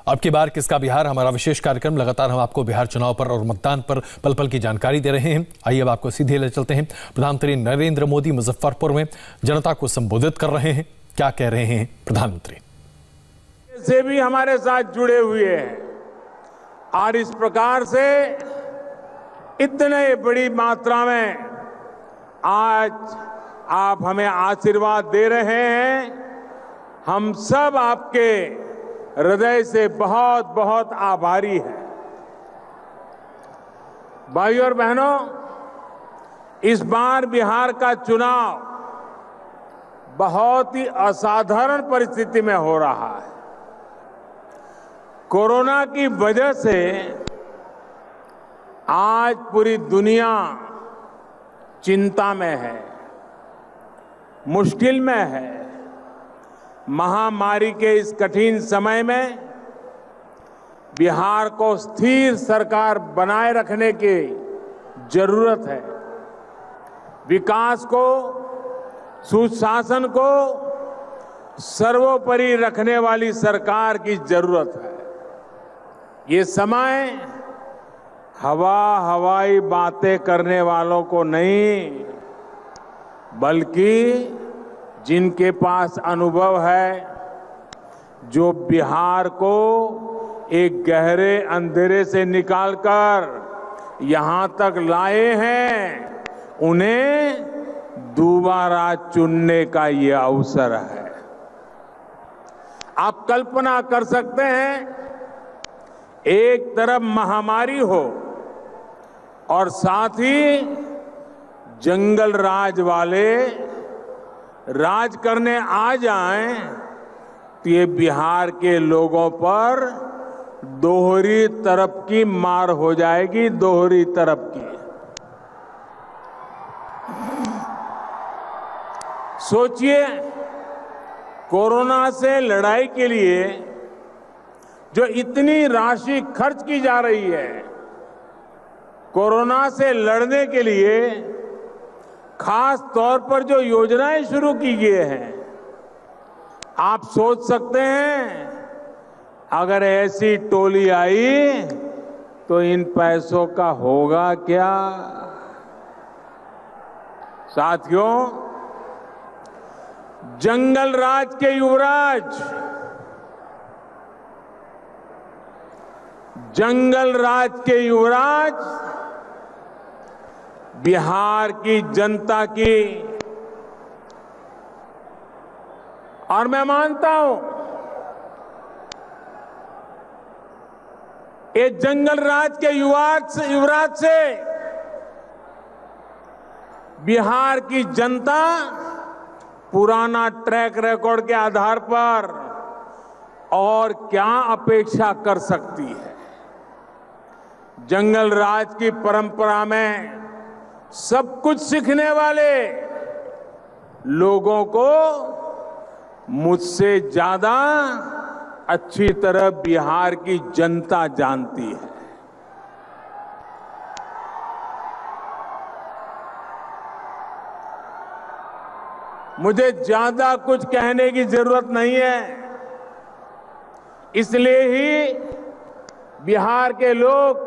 अब की बार किसका बिहार हमारा विशेष कार्यक्रम। लगातार हम आपको बिहार चुनाव पर और मतदान पर पल पल की जानकारी दे रहे हैं। आइए अब आपको सीधे ले चलते हैं। प्रधानमंत्री नरेंद्र मोदी मुजफ्फरपुर में जनता को संबोधित कर रहे हैं। क्या कह रहे हैं प्रधानमंत्री? से भी हमारे साथ जुड़े हुए हैं और इस प्रकार से इतने बड़ी मात्रा में आज आप हमें आशीर्वाद दे रहे हैं। हम सब आपके हृदय से बहुत बहुत आभारी हैं। भाइयों और बहनों, इस बार बिहार का चुनाव बहुत ही असाधारण परिस्थिति में हो रहा है। कोरोना की वजह से आज पूरी दुनिया चिंता में है, मुश्किल में है। महामारी के इस कठिन समय में बिहार को स्थिर सरकार बनाए रखने की जरूरत है। विकास को, सुशासन को सर्वोपरि रखने वाली सरकार की जरूरत है। ये समय हवाई बातें करने वालों को नहीं, बल्कि जिनके पास अनुभव है, जो बिहार को एक गहरे अंधेरे से निकालकर यहां तक लाए हैं, उन्हें दोबारा चुनने का ये अवसर है। आप कल्पना कर सकते हैं, एक तरफ महामारी हो और साथ ही जंगल राज वाले राज करने आ जाएं, तो ये बिहार के लोगों पर दोहरी तरफ की मार हो जाएगी, दोहरी तरफ की। सोचिए, कोरोना से लड़ाई के लिए जो इतनी राशि खर्च की जा रही है, कोरोना से लड़ने के लिए खास तौर पर जो योजनाएं शुरू की गई हैं, आप सोच सकते हैं अगर ऐसी टोली आई तो इन पैसों का होगा क्या। साथियों, जंगल राज के युवराज, जंगल राज के युवराज बिहार की जनता की, और मैं मानता हूं ये जंगल राज के युवराज से बिहार की जनता पुराना ट्रैक रिकॉर्ड के आधार पर और क्या अपेक्षा कर सकती है। जंगल राज की परंपरा में सब कुछ सीखने वाले लोगों को मुझसे ज्यादा अच्छी तरह बिहार की जनता जानती है। मुझे ज्यादा कुछ कहने की जरूरत नहीं है, इसलिए ही बिहार के लोग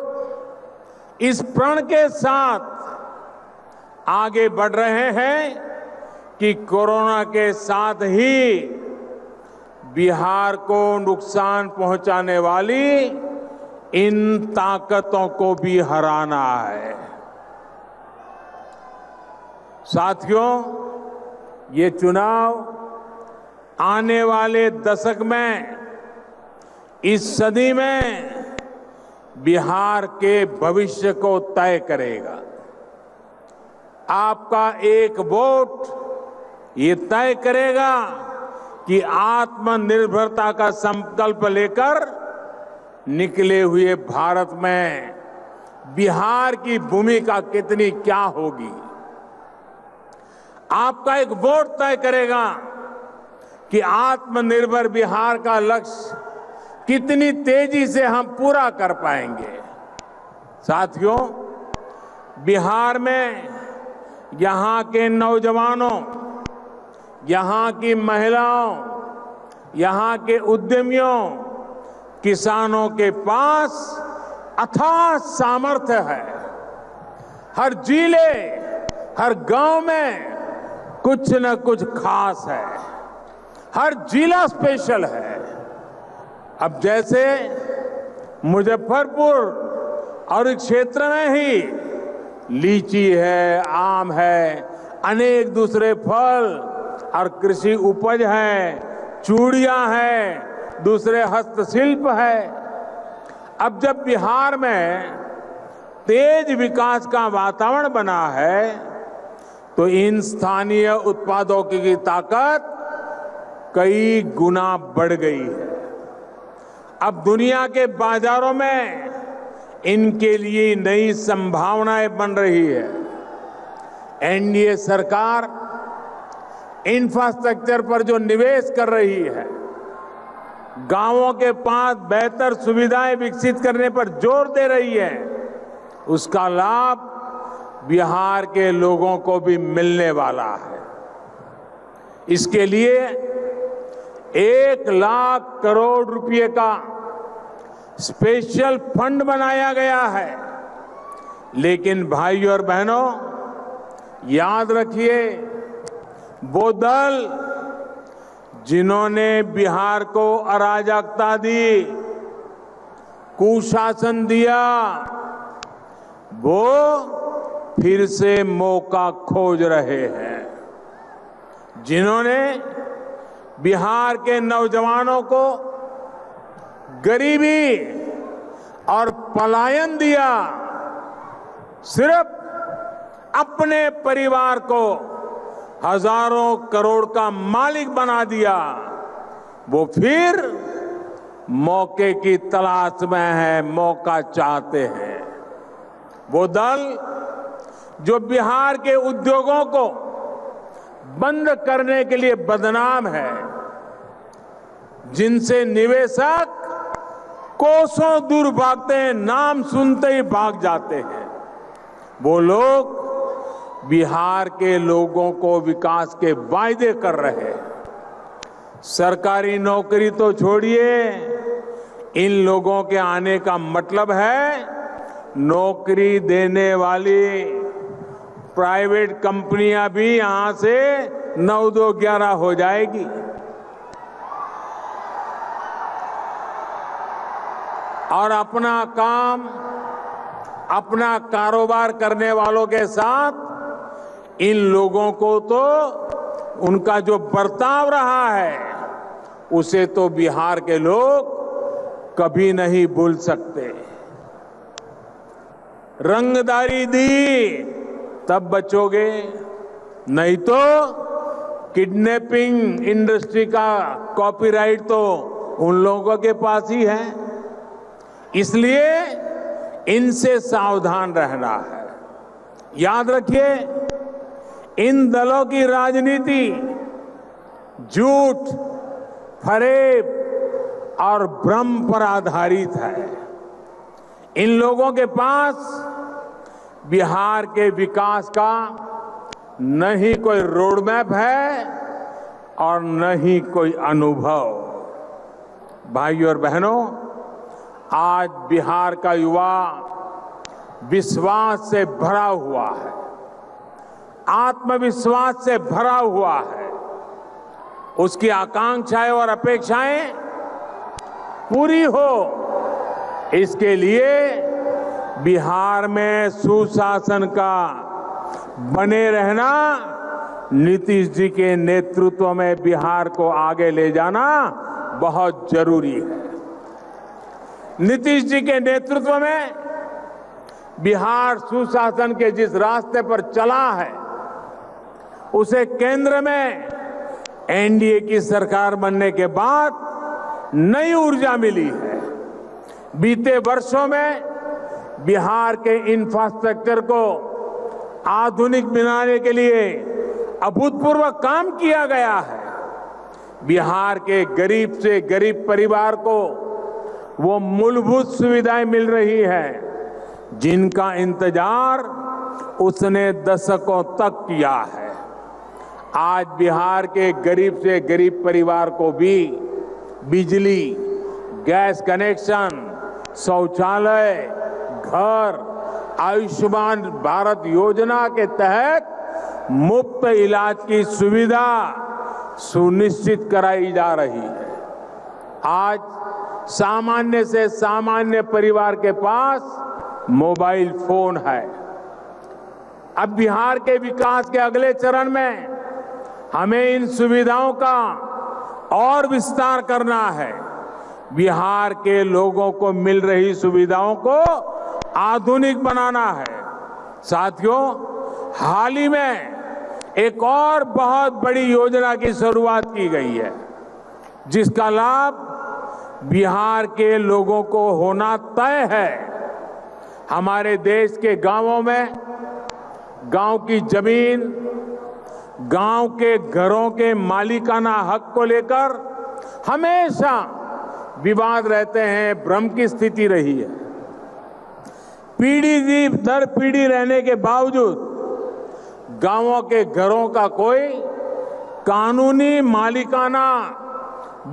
इस प्रण के साथ आगे बढ़ रहे हैं कि कोरोना के साथ ही बिहार को नुकसान पहुंचाने वाली इन ताकतों को भी हराना है। साथियों, ये चुनाव आने वाले दशक में, इस सदी में बिहार के भविष्य को तय करेगा। आपका एक वोट ये तय करेगा कि आत्मनिर्भरता का संकल्प लेकर निकले हुए भारत में बिहार की भूमिका कितनी क्या होगी। आपका एक वोट तय करेगा कि आत्मनिर्भर बिहार का लक्ष्य कितनी तेजी से हम पूरा कर पाएंगे। साथियों, बिहार में यहां के नौजवानों, यहां की महिलाओं, यहां के उद्यमियों किसानों के पास अथाह सामर्थ्य है। हर जिले, हर गांव में कुछ न कुछ खास है, हर जिला स्पेशल है। अब जैसे मुजफ्फरपुर और इस क्षेत्र में ही लीची है, आम है, अनेक दूसरे फल और कृषि उपज है, चूड़ियां हैं, दूसरे हस्तशिल्प है। अब जब बिहार में तेज विकास का वातावरण बना है तो इन स्थानीय उत्पादों की ताकत कई गुना बढ़ गई है। अब दुनिया के बाजारों में इनके लिए नई संभावनाएं बन रही है। एनडीए सरकार इंफ्रास्ट्रक्चर पर जो निवेश कर रही है, गांवों के पास बेहतर सुविधाएं विकसित करने पर जोर दे रही है, उसका लाभ बिहार के लोगों को भी मिलने वाला है। इसके लिए 1 लाख करोड़ रुपए का स्पेशल फंड बनाया गया है। लेकिन भाइयों और बहनों, याद रखिए, वो दल जिन्होंने बिहार को अराजकता दी, कुशासन दिया, वो फिर से मौका खोज रहे हैं। जिन्होंने बिहार के नौजवानों को गरीबी और पलायन दिया, सिर्फ अपने परिवार को हजारों करोड़ का मालिक बना दिया, वो फिर मौके की तलाश में है, मौका चाहते हैं। वो दल जो बिहार के उद्योगों को बंद करने के लिए बदनाम है, जिनसे निवेशक कोसों दूर भागते हैं, नाम सुनते ही भाग जाते हैं, वो लोग बिहार के लोगों को विकास के वायदे कर रहे हैं। सरकारी नौकरी तो छोड़िए, इन लोगों के आने का मतलब है नौकरी देने वाली प्राइवेट कंपनियां भी यहां से 9-2-11 हो जाएगी। और अपना काम, अपना कारोबार करने वालों के साथ इन लोगों को तो उनका जो बर्ताव रहा है, उसे तो बिहार के लोग कभी नहीं भूल सकते। रंगदारी दी तब बचोगे, नहीं तो किडनैपिंग इंडस्ट्री का कॉपीराइट तो उन लोगों के पास ही है। इसलिए इनसे सावधान रहना है। याद रखिए, इन दलों की राजनीति झूठ, फरेब और भ्रम पर आधारित है। इन लोगों के पास बिहार के विकास का न ही कोई रोड मैप है और न ही कोई अनुभव। भाइयों और बहनों, आज बिहार का युवा विश्वास से भरा हुआ है, आत्मविश्वास से भरा हुआ है। उसकी आकांक्षाएं और अपेक्षाएं पूरी हो, इसके लिए बिहार में सुशासन का बने रहना, नीतीश जी के नेतृत्व में बिहार को आगे ले जाना बहुत जरूरी है। नीतीश जी के नेतृत्व में बिहार सुशासन के जिस रास्ते पर चला है, उसे केंद्र में एनडीए की सरकार बनने के बाद नई ऊर्जा मिली है। बीते वर्षों में बिहार के इंफ्रास्ट्रक्चर को आधुनिक बनाने के लिए अभूतपूर्व काम किया गया है। बिहार के गरीब से गरीब परिवार को वो मूलभूत सुविधाएं मिल रही है जिनका इंतजार उसने दशकों तक किया है। आज बिहार के गरीब से गरीब परिवार को भी बिजली, गैस कनेक्शन, शौचालय, घर, आयुष्मान भारत योजना के तहत मुफ्त इलाज की सुविधा सुनिश्चित कराई जा रही है। आज सामान्य से सामान्य परिवार के पास मोबाइल फोन है। अब बिहार के विकास के अगले चरण में हमें इन सुविधाओं का और विस्तार करना है। बिहार के लोगों को मिल रही सुविधाओं को आधुनिक बनाना है। साथियों, हाल ही में एक और बहुत बड़ी योजना की शुरुआत की गई है, जिसका लाभ बिहार के लोगों को होना तय है। हमारे देश के गांवों में गांव की जमीन, गांव के घरों के मालिकाना हक को लेकर हमेशा विवाद रहते हैं, भ्रम की स्थिति रही है। पीढ़ी दर पीढ़ी रहने के बावजूद गांवों के घरों का कोई कानूनी मालिकाना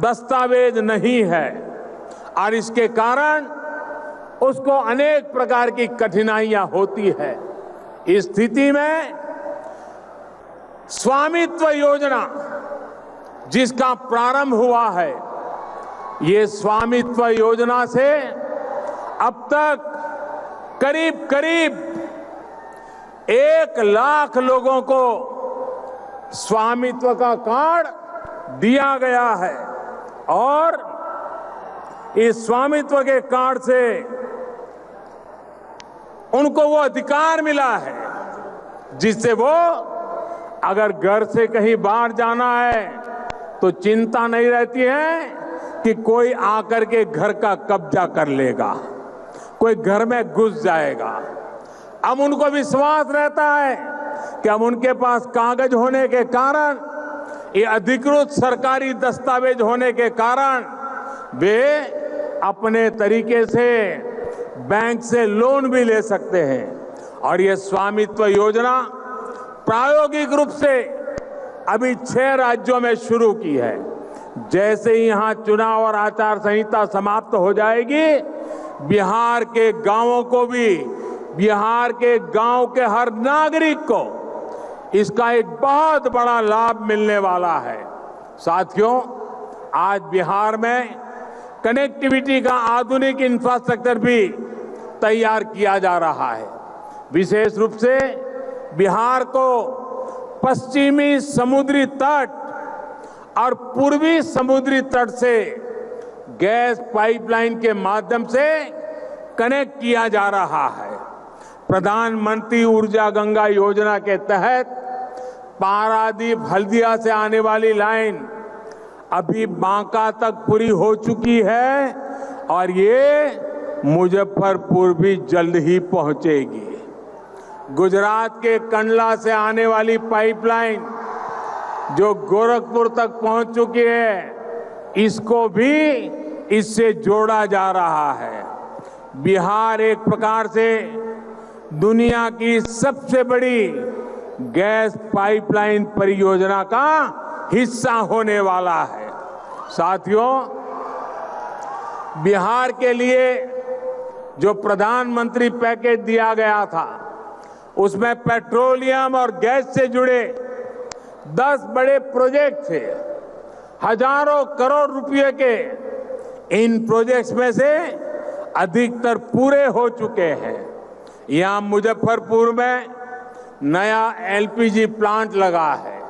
दस्तावेज नहीं है और इसके कारण उसको अनेक प्रकार की कठिनाइयां होती है। इस स्थिति में स्वामित्व योजना जिसका प्रारंभ हुआ है, ये स्वामित्व योजना से अब तक करीब करीब 1 लाख लोगों को स्वामित्व का कार्ड दिया गया है और इस स्वामित्व के कार्ड से उनको वो अधिकार मिला है जिससे वो अगर घर से कहीं बाहर जाना है तो चिंता नहीं रहती है कि कोई आकर के घर का कब्जा कर लेगा, कोई घर में घुस जाएगा। अब उनको विश्वास रहता है कि अब उनके पास कागज होने के कारण, ये अधिकृत सरकारी दस्तावेज होने के कारण वे अपने तरीके से बैंक से लोन भी ले सकते हैं। और ये स्वामित्व योजना प्रायोगिक रूप से अभी 6 राज्यों में शुरू की है। जैसे ही यहां चुनाव और आचार संहिता समाप्त हो जाएगी, बिहार के गांवों को भी, बिहार के गांव के हर नागरिक को इसका एक बहुत बड़ा लाभ मिलने वाला है। साथियों, आज बिहार में कनेक्टिविटी का आधुनिक इंफ्रास्ट्रक्चर भी तैयार किया जा रहा है। विशेष रूप से बिहार को पश्चिमी समुद्री तट और पूर्वी समुद्री तट से गैस पाइपलाइन के माध्यम से कनेक्ट किया जा रहा है। प्रधानमंत्री ऊर्जा गंगा योजना के तहत पारादीप हल्दिया से आने वाली लाइन अभी बांका तक पूरी हो चुकी है और ये मुजफ्फरपुर भी जल्द ही पहुंचेगी। गुजरात के कंडला से आने वाली पाइपलाइन जो गोरखपुर तक पहुंच चुकी है, इसको भी इससे जोड़ा जा रहा है। बिहार एक प्रकार से दुनिया की सबसे बड़ी गैस पाइपलाइन परियोजना का हिस्सा होने वाला है। साथियों, बिहार के लिए जो प्रधानमंत्री पैकेज दिया गया था, उसमें पेट्रोलियम और गैस से जुड़े 10 बड़े प्रोजेक्ट थे। हजारों करोड़ रुपए के इन प्रोजेक्ट्स में से अधिकतर पूरे हो चुके हैं। यहां मुजफ्फरपुर में नया एलपीजी प्लांट लगा है।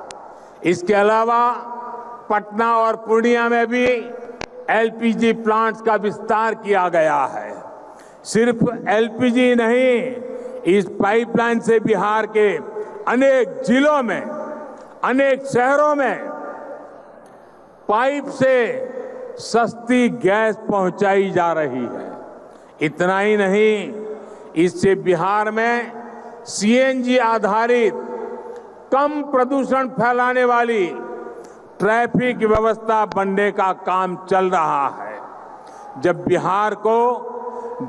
इसके अलावा पटना और पूर्णिया में भी एलपीजी प्लांट्स का विस्तार किया गया है। सिर्फ एलपीजी नहीं, इस पाइपलाइन से बिहार के अनेक जिलों में, अनेक शहरों में पाइप से सस्ती गैस पहुंचाई जा रही है। इतना ही नहीं, इससे बिहार में सीएनजी आधारित कम प्रदूषण फैलाने वाली ट्रैफिक व्यवस्था बनने का काम चल रहा है। जब बिहार को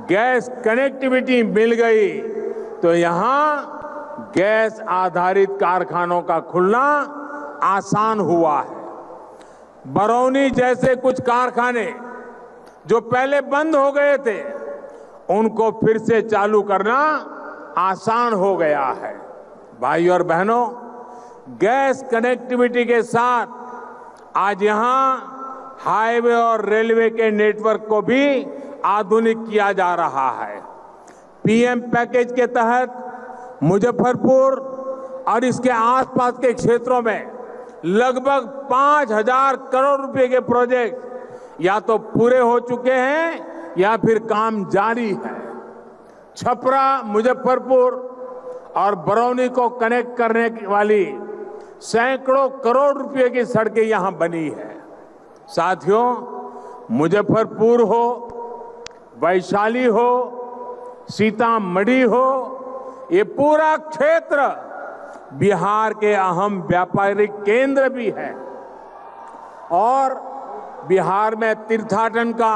गैस कनेक्टिविटी मिल गई तो यहां गैस आधारित कारखानों का खुलना आसान हुआ है। बरौनी जैसे कुछ कारखाने जो पहले बंद हो गए थे उनको फिर से चालू करना आसान हो गया है। भाई और बहनों, गैस कनेक्टिविटी के साथ आज यहां हाईवे और रेलवे के नेटवर्क को भी आधुनिक किया जा रहा है। पीएम पैकेज के तहत मुजफ्फरपुर और इसके आसपास के क्षेत्रों में लगभग 5,000 करोड़ रुपए के प्रोजेक्ट या तो पूरे हो चुके हैं या फिर काम जारी है। छपरा, मुजफ्फरपुर और बरौनी को कनेक्ट करने वाली सैकड़ों करोड़ रुपए की सड़कें यहां बनी है। साथियों, मुजफ्फरपुर हो, वैशाली हो, सीतामढ़ी हो, ये पूरा क्षेत्र बिहार के अहम व्यापारिक केंद्र भी है और बिहार में तीर्थाटन का,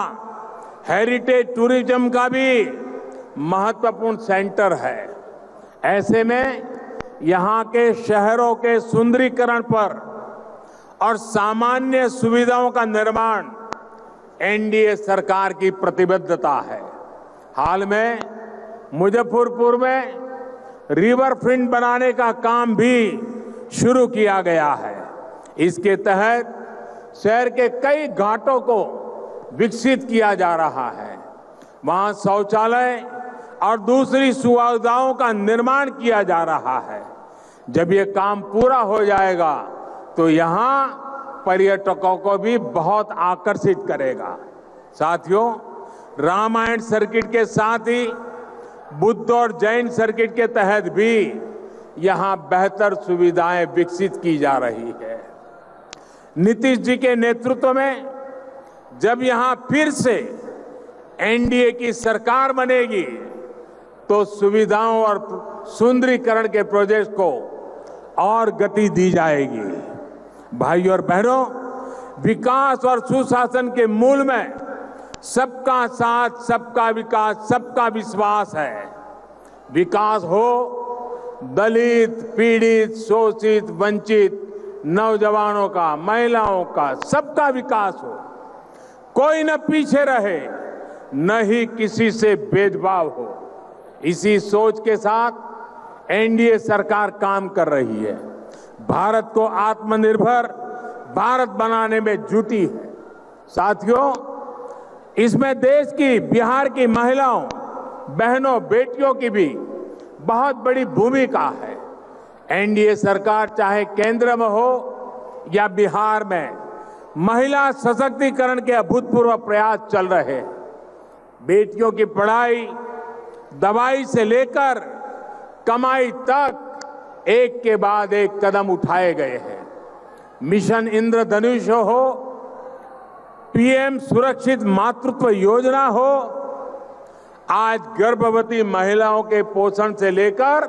हेरिटेज टूरिज्म का भी महत्वपूर्ण सेंटर है। ऐसे में यहाँ के शहरों के सुंदरीकरण पर और सामान्य सुविधाओं का निर्माण एनडीए सरकार की प्रतिबद्धता है। हाल में मुजफ्फरपुर में रिवर फ्रंट बनाने का काम भी शुरू किया गया है। इसके तहत शहर के कई घाटों को विकसित किया जा रहा है। वहां शौचालय और दूसरी सुविधाओं का निर्माण किया जा रहा है। जब ये काम पूरा हो जाएगा तो यहां पर्यटकों को भी बहुत आकर्षित करेगा। साथियों, रामायण सर्किट के साथ ही बुद्ध और जैन सर्किट के तहत भी यहां बेहतर सुविधाएं विकसित की जा रही है। नीतीश जी के नेतृत्व में जब यहां फिर से एनडीए की सरकार बनेगी तो सुविधाओं और सुंदरीकरण के प्रोजेक्ट को और गति दी जाएगी। भाई और बहनों, विकास और सुशासन के मूल में सबका साथ, सबका विकास, सबका विश्वास है। विकास हो, दलित, पीड़ित, शोषित, वंचित, नौजवानों का, महिलाओं का, सबका विकास हो। कोई न पीछे रहे, न ही किसी से भेदभाव हो। इसी सोच के साथ एनडीए सरकार काम कर रही है। भारत को आत्मनिर्भर भारत बनाने में जुटी है। साथियों, इसमें देश की, बिहार की महिलाओं, बहनों, बेटियों की भी बहुत बड़ी भूमिका है। एनडीए सरकार चाहे केंद्र में हो या बिहार में, महिला सशक्तिकरण के अभूतपूर्व प्रयास चल रहे हैं। बेटियों की पढ़ाई, दवाई से लेकर कमाई तक एक के बाद एक कदम उठाए गए हैं। मिशन इंद्रधनुष हो, पीएम सुरक्षित मातृत्व योजना हो, आज गर्भवती महिलाओं के पोषण से लेकर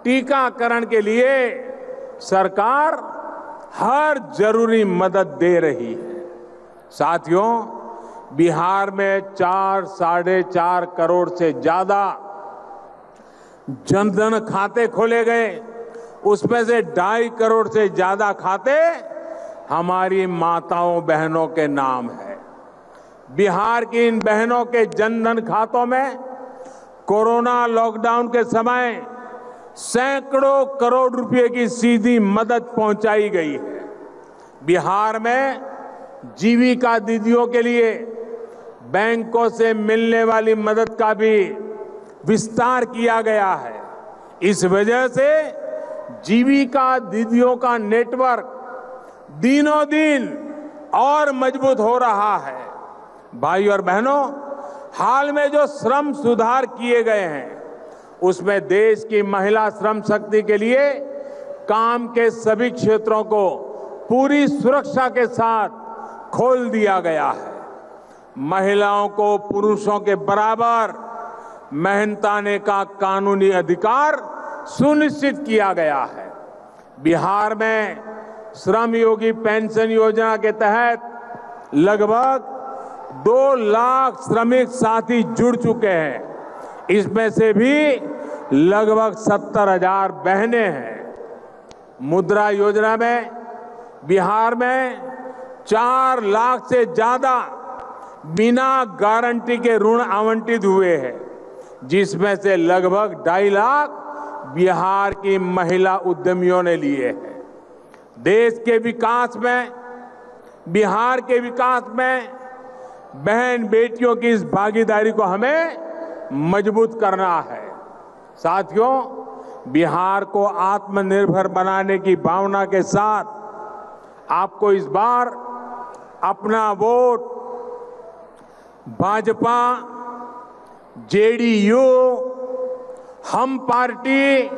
टीकाकरण के लिए सरकार हर जरूरी मदद दे रही है। साथियों, बिहार में 4-4.5 करोड़ से ज्यादा जनधन खाते खोले गए। उसमें से 2.5 करोड़ से ज्यादा खाते हमारी माताओं बहनों के नाम है। बिहार की इन बहनों के जनधन खातों में कोरोना लॉकडाउन के समय सैकड़ों करोड़ रुपए की सीधी मदद पहुंचाई गई है। बिहार में जीविका दीदियों के लिए बैंकों से मिलने वाली मदद का भी विस्तार किया गया है। इस वजह से जीविका दीदियों का नेटवर्क दिनों दिन और मजबूत हो रहा है। भाई और बहनों, हाल में जो श्रम सुधार किए गए हैं उसमें देश की महिला श्रम शक्ति के लिए काम के सभी क्षेत्रों को पूरी सुरक्षा के साथ खोल दिया गया है। महिलाओं को पुरुषों के बराबर मेहनताने का कानूनी अधिकार सुनिश्चित किया गया है। बिहार में श्रम योगी पेंशन योजना के तहत लगभग 2 लाख श्रमिक साथी जुड़ चुके हैं। इसमें से भी लगभग 70,000 बहनें हैं। मुद्रा योजना में बिहार में 4 लाख से ज्यादा बिना गारंटी के ऋण आवंटित हुए हैं, जिसमें से लगभग 2.5 लाख बिहार की महिला उद्यमियों ने लिए हैं। देश के विकास में, बिहार के विकास में बहन बेटियों की इस भागीदारी को हमें मजबूत करना है। साथियों, बिहार को आत्मनिर्भर बनाने की भावना के साथ आपको इस बार अपना वोट भाजपा, जेडीयू, हम पार्टी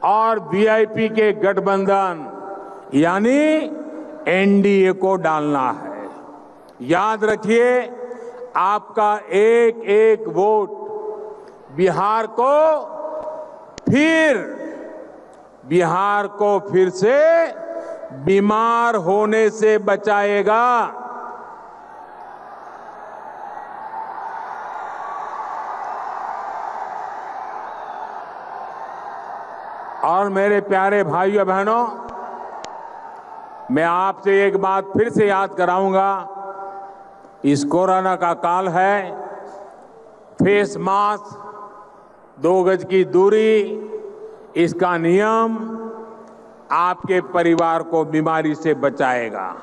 और वीआईपी के गठबंधन यानी एनडीए को डालना है। याद रखिए, आपका एक एक वोट बिहार को फिर से बीमार होने से बचाएगा। और मेरे प्यारे भाइयों बहनों, मैं आपसे एक बात फिर से याद कराऊंगा, इस कोरोना का काल है, फेस मास्क, 2 गज की दूरी, इसका नियम आपके परिवार को बीमारी से बचाएगा।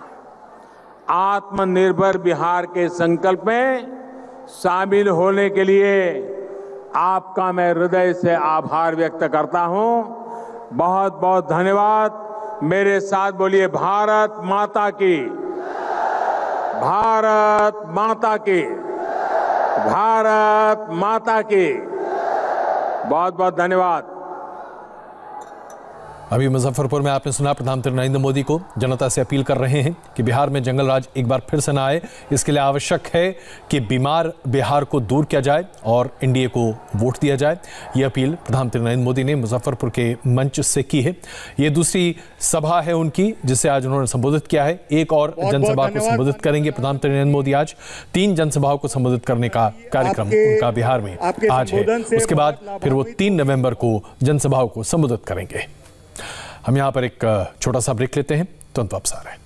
आत्मनिर्भर बिहार के संकल्प में शामिल होने के लिए आपका मैं हृदय से आभार व्यक्त करता हूं। बहुत बहुत धन्यवाद। मेरे साथ बोलिए, भारत माता की, भारत माता की, भारत माता की। बहुत बहुत धन्यवाद। अभी मुजफ्फरपुर में आपने सुना प्रधानमंत्री नरेंद्र मोदी को जनता से अपील कर रहे हैं कि बिहार में जंगल राज एक बार फिर से न आए। इसके लिए आवश्यक है कि बीमार बिहार को दूर किया जाए और एनडीए को वोट दिया जाए। ये अपील प्रधानमंत्री नरेंद्र मोदी ने मुजफ्फरपुर के मंच से की है। ये दूसरी सभा है उनकी, जिसे आज उन्होंने संबोधित किया है। एक और जनसभा को संबोधित करेंगे प्रधानमंत्री नरेंद्र मोदी आज। 3 जनसभाओं को संबोधित करने का कार्यक्रम उनका बिहार में आज है। उसके बाद फिर वो 3 नवंबर को जनसभाओं को संबोधित करेंगे। हम यहां पर एक छोटा सा ब्रेक लेते हैं, तुरंत वापस आ रहे हैं।